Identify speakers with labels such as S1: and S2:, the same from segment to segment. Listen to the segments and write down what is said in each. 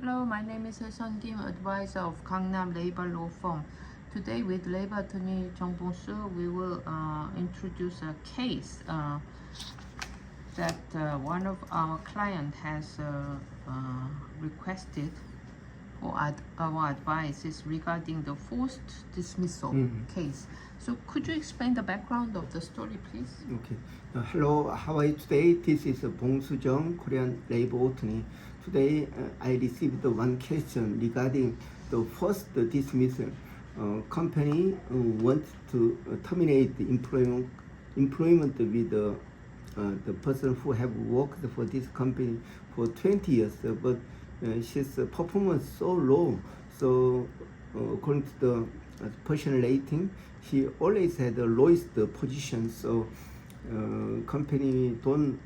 S1: Hello, my name is Sun Kim, advisor of Gangnam Labor Law Firm. Today, with Labor Attorney Jung Bong-soo, we will introduce a case that one of our client has requested for our advice is regarding the forced dismissal case. So could you explain the background of the story, please?
S2: Okay. Hello, how are you today? This is Bong-soo Jung, Korean labor attorney. Today, I received one question regarding the first dismissal. Company wants to terminate the employment with the person who have worked for this company for 20 years, but his performance so low. So according to the personal rating, he always had the lowest position. So company don't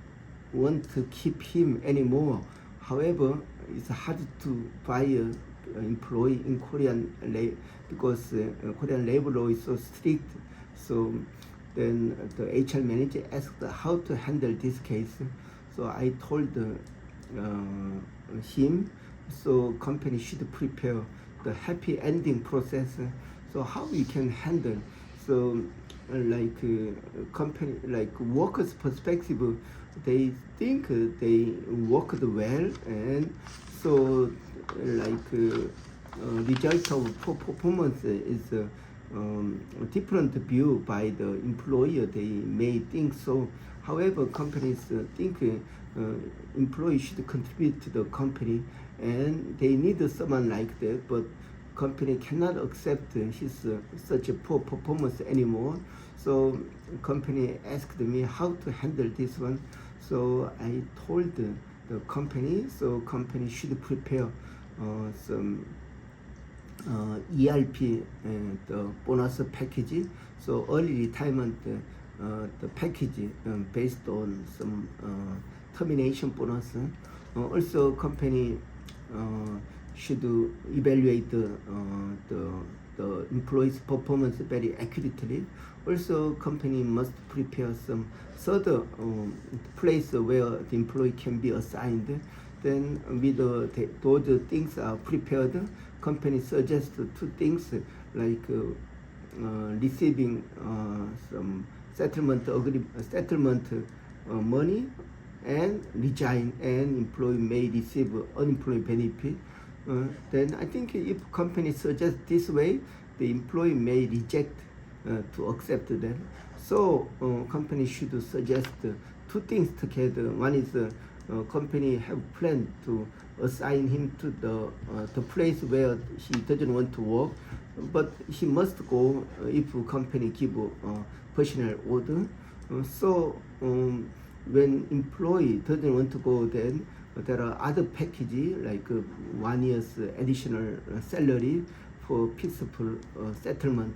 S2: want to keep him anymore. However, it's hard to fire employee in Korean because Korean labor law is so strict. So then the HR manager asked how to handle this case. So I told him, so company should prepare the happy ending process. So how we can handle? So like company, like workers' perspective, they think they worked well, and so like result of performance is a different view by the employer. They may think so. However, companies think employees should contribute to the company, and they need someone like that. But company cannot accept his such a poor performance anymore. So company asked me how to handle this one. So I told the company, so company should prepare some ERP and the bonus package. So early retirement, the package based on some termination bonus. Also, company should evaluate the employee's performance very accurately. Also, company must prepare some further place where the employee can be assigned. Then with those things are prepared, company suggests two things like receiving some settlement money and resign, and employee may receive unemployment benefit. Then I think if company suggests this way, the employee may reject to accept that. So company should suggest two things together. One is company have planned to assign him to the place where he doesn't want to work, but he must go if company give personal order. So when employee doesn't want to go, then there are other packages like 1 year's additional salary for peaceful settlement.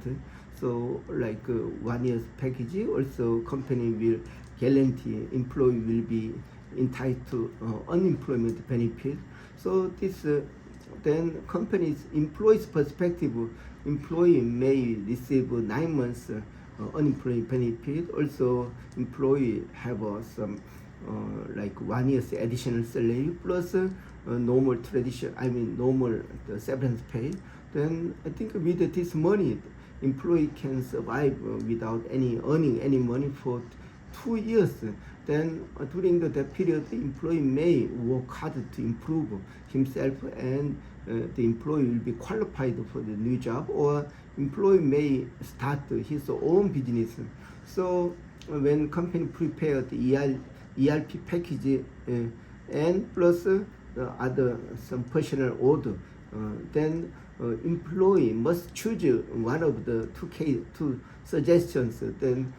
S2: So like 1 year's package, also company will guarantee employee will be entitled to unemployment benefit. So this then company's employee's perspective, employee may receive 9 months unemployment benefit. Also, employee have some like 1 year's additional salary plus normal normal severance pay. Then I think with this money, employee can survive without earning any money for 2 years. Then during that period, the employee may work hard to improve himself, and the employee will be qualified for the new job, or employee may start his own business. So when company prepare the ERP package and plus other some personal order, then employee must choose one of the two suggestions. Then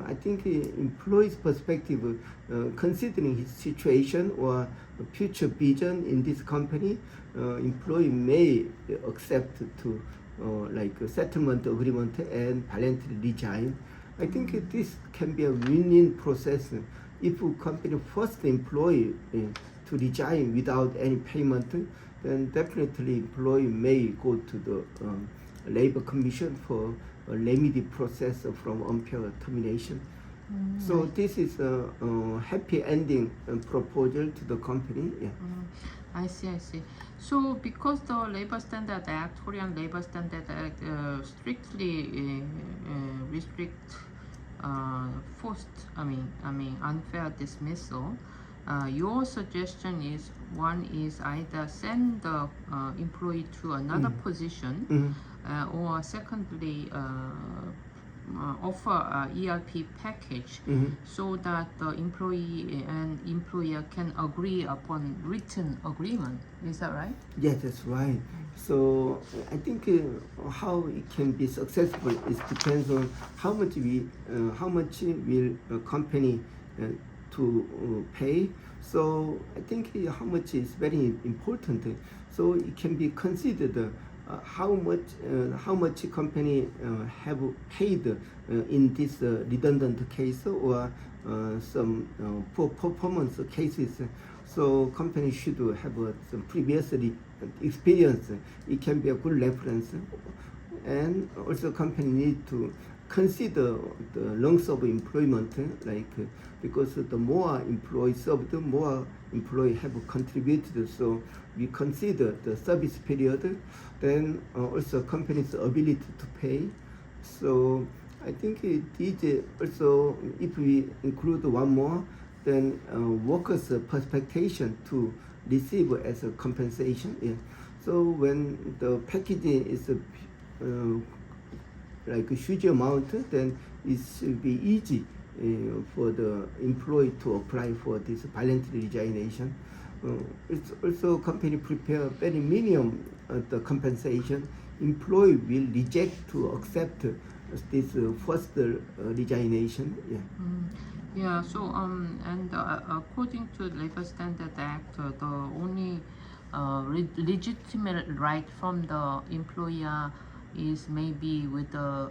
S2: I think employee's perspective, considering his situation or future vision in this company, employee may accept to like a settlement agreement and voluntarily resign. I think this can be a win-win process. If company force the employee to resign without any payment, then definitely employee may go to the labor commission for a remedy process from unfair termination. So this is a happy ending proposal to the company. Yeah.
S1: I see. So, because the Labor Standard Act, Korean Labor Standard Act, strictly restrict forced, unfair dismissal, your suggestion is one is either send the employee to another position, or secondly, offer a ERP package so that the employee and employer can agree upon written agreement. Is that right?
S2: Yes, that's right. So I think how it can be successful is depends on how much will a company to pay. So I think how much is very important. So it can be considered how much company have paid in this redundant case or some poor performance cases. So company should have some previous experience. It can be a good reference, and also company need to consider the length of employment, because the more employees served, the more employees have contributed. So we consider the service period, then also company's ability to pay. So I think it is also, if we include one more, then workers' expectation to receive as a compensation. Yeah. So when the package is like a huge amount, then it should be easy for the employee to apply for this voluntary resignation. It's also company prepare very minimum the compensation. Employee will reject to accept this first resignation. Yeah.
S1: Yeah. So and according to Labor Standard Act, the only legitimate right from the employer is maybe with the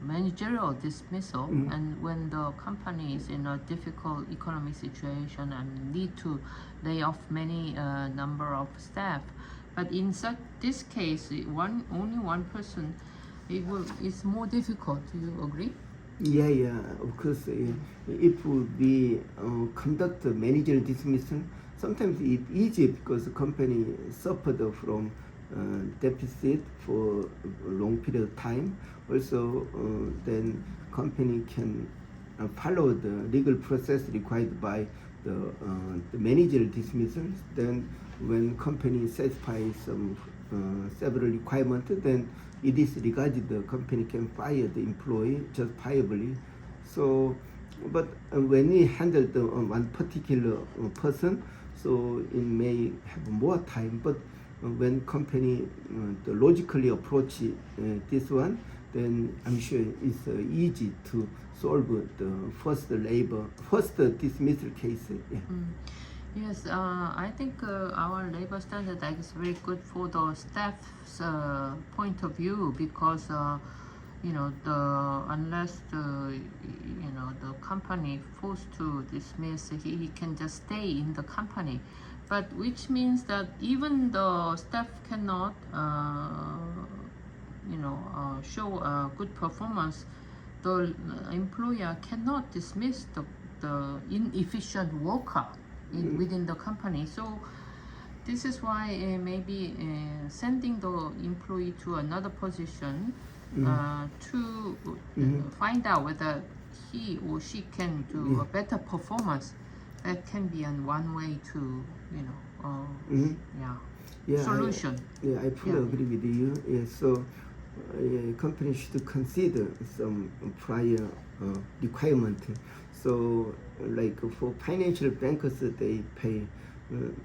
S1: managerial dismissal, and when the company is in a difficult economic situation and need to lay off many number of staff. But in this case, only one person, it's more difficult. Do you agree?
S2: Yeah, of course. If we conduct managerial dismissal, sometimes it's easy because the company suffered from deficit for a long period of time. Also, then company can follow the legal process required by the managerial dismissal. Then when company satisfies some several requirements, then it is regarded the company can fire the employee justifiably. So, but when we handle the one particular person, so it may have more time. But when company the logically approach this one, then I'm sure it's easy to solve the first dismissal case. Yeah.
S1: Yes, I think our Labor Standard Act is very good for the staff's point of view, because unless the company forced to dismiss, he can just stay in the company. But which means that even the staff cannot show a good performance, the employer cannot dismiss the inefficient worker within the company. So this is why maybe sending the employee to another position to find out whether he or she can do a better performance, that can be one way to solution.
S2: I fully agree with you. Yeah, so company should consider some prior requirement. So like for financial bankers, they pay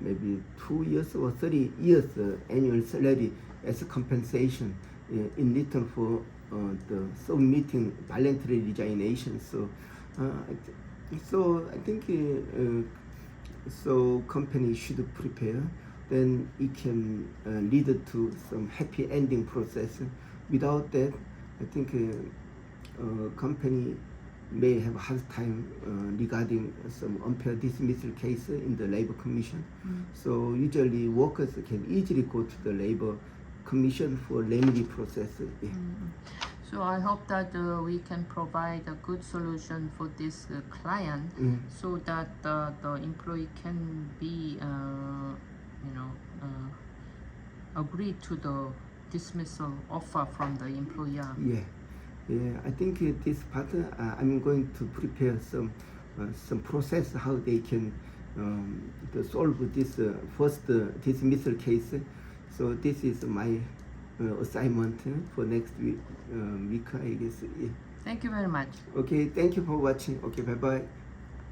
S2: maybe 2 years or 30 years annual salary as a compensation in return for the submitting voluntary resignation. So I think so company should prepare, then it can lead to some happy ending process. Without that, I think company may have a hard time regarding some unfair dismissal case in the labor commission. So usually workers can easily go to the labor commission for remedy process. Yeah.
S1: So I hope that we can provide a good solution for this client, so that the employee can be agree to the dismissal offer from the employer.
S2: Yeah, I think this part I'm going to prepare some process how they can to solve this first dismissal case. So this is my assignment for next week, I guess. Yeah.
S1: Thank you very much.
S2: Okay, thank you for watching. Okay, bye bye.